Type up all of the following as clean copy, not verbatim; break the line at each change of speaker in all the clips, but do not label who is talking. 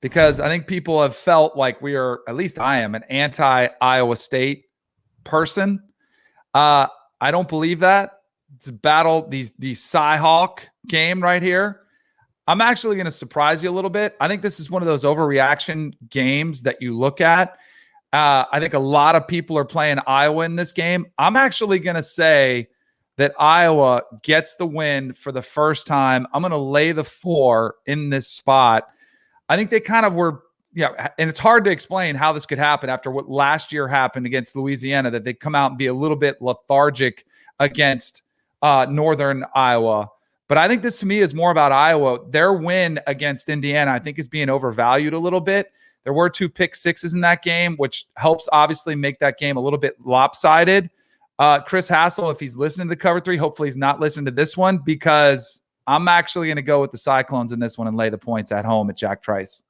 because I think people have felt like we are, at least I am, an anti-Iowa State person. I don't believe that. It's a battle, the Cy-Hawk game right here. I'm actually going to surprise you a little bit. I think this is one of those overreaction games that you look at. I think a lot of people are playing Iowa in this game. I'm actually going to say that Iowa gets the win for the first time. I'm going to lay the 4 in this spot. I think they kind of were, and it's hard to explain how this could happen after what last year happened against Louisiana, that they come out and be a little bit lethargic against Northern Iowa. But I think this to me is more about Iowa. Their win against Indiana, I think, is being overvalued a little bit. There were 2 pick sixes in that game, which helps obviously make that game a little bit lopsided. Chris Hassel, if he's listening to the Cover 3, hopefully he's not listening to this one, because I'm actually going to go with the Cyclones in this one and lay the points at home at Jack Trice.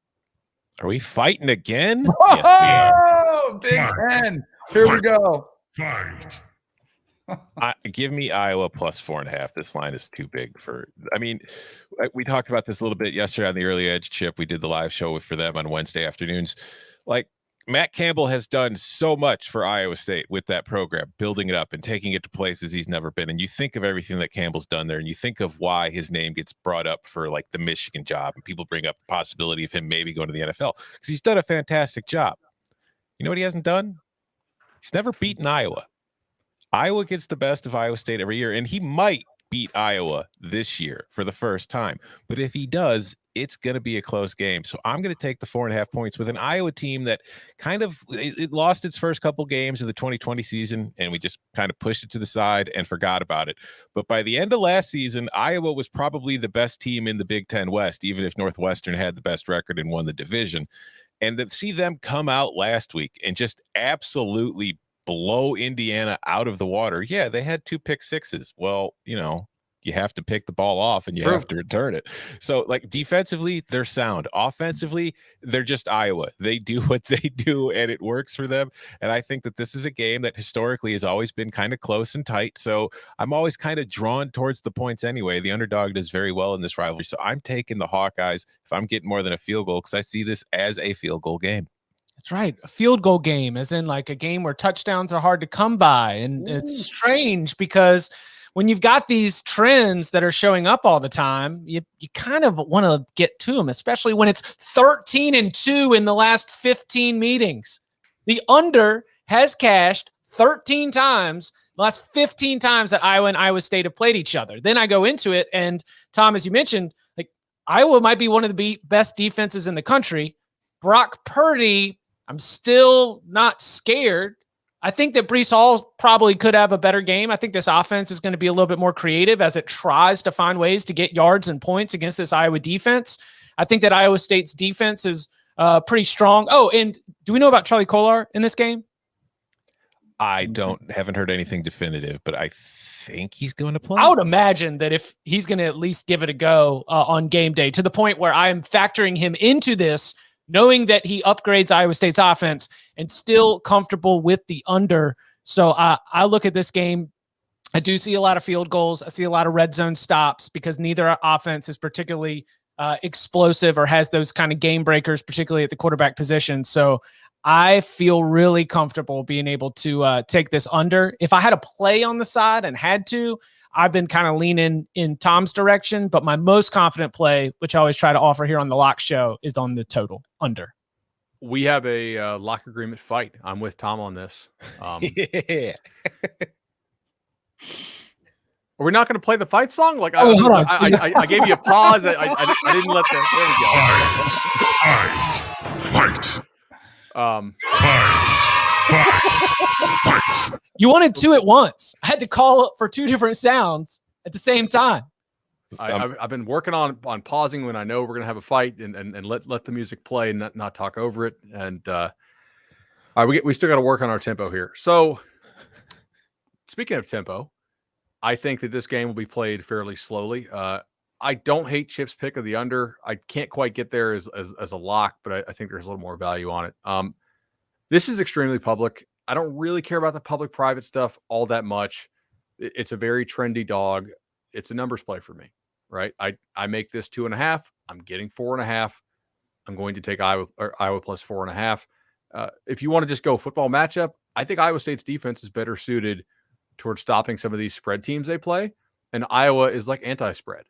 Are we fighting again?
Oh, Big Ten. Here we go.
Fight.
Give me Iowa plus 4.5. This line is too big for. I mean, we talked about this a little bit yesterday on the Early Edge, Chip. We did the live show for them on Wednesday afternoons. Like, Matt Campbell has done so much for Iowa State with that program, building it up and taking it to places he's never been. And you think of everything that Campbell's done there, and you think of why his name gets brought up for like the Michigan job, and people bring up the possibility of him maybe going to the NFL because he's done a fantastic job. You know what he hasn't done? He's never beaten Iowa. Iowa gets the best of Iowa State every year, and he might beat Iowa this year for the first time. But if he does, it's going to be a close game. So I'm going to take the 4.5 points with an Iowa team that kind of it lost its first couple games of the 2020 season, and we just kind of pushed it to the side and forgot about it. But by the end of last season, Iowa was probably the best team in the Big Ten West, even if Northwestern had the best record and won the division. And to see them come out last week and just absolutely blow Indiana out of the water. Yeah, they had 2 pick sixes. Well, you know, you have to pick the ball off and you have to return it. So, like, defensively, they're sound. Offensively, they're just Iowa. They do what they do, and it works for them. And I think that this is a game that historically has always been kind of close and tight. So I'm always kind of drawn towards the points anyway. The underdog does very well in this rivalry. So I'm taking the Hawkeyes if I'm getting more than a field goal, because I see this as a field goal game.
That's right. A field goal game, as in like a game where touchdowns are hard to come by. And it's strange because when you've got these trends that are showing up all the time, you kind of want to get to them, especially when it's 13-2 in the last 15 meetings. The under has cashed 13 times, the last 15 times that Iowa and Iowa State have played each other. Then I go into it, and Tom, as you mentioned, like, Iowa might be one of the best defenses in the country. Brock Purdy, I'm still not scared. I think that Breece Hall probably could have a better game. I think this offense is going to be a little bit more creative as it tries to find ways to get yards and points against this Iowa defense. I think that Iowa State's defense is pretty strong. Oh, and do we know about Charlie Kolar in this game?
I haven't heard anything definitive, but I think he's going to play.
I would imagine that if he's going to at least give it a go on game day, to the point where I am factoring him into this, knowing that he upgrades Iowa State's offense and still comfortable with the under. So I look at this game. I do see a lot of field goals. I see a lot of red zone stops because neither offense is particularly explosive or has those kind of game breakers, particularly at the quarterback position. So I feel really comfortable being able to take this under. If I had a play on the side and had to, I've been kind of leaning in Tom's direction, but my most confident play, which I always try to offer here on the Lock Show, is on the total under.
We have a lock agreement fight. I'm with Tom on this.
Yeah.
Are we not going to play the fight song? Like,
hold on.
I gave you a pause. I didn't let the. There we go.
Fight. Fight.
You wanted 2 at once. I had to call for 2 different sounds at the same time.
I've been working on pausing when I know we're going to have a fight and let the music play and not talk over it. And all right, we still got to work on our tempo here. So speaking of tempo, I think that this game will be played fairly slowly. I don't hate Chip's pick of the under. I can't quite get there as a lock, but I think there's a little more value on it. This is extremely public. I don't really care about the public-private stuff all that much. It's a very trendy dog. It's a numbers play for me, right? I make this 2.5. I'm getting 4.5. I'm going to take Iowa plus 4.5. If you want to just go football matchup, I think Iowa State's defense is better suited towards stopping some of these spread teams they play. And Iowa is like anti-spread,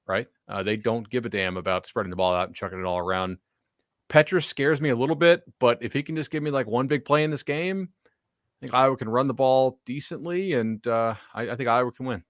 right? They don't give a damn about spreading the ball out and chucking it all around. Petrus scares me a little bit, but if he can just give me like one big play in this game, I think Iowa can run the ball decently, and I think Iowa can win.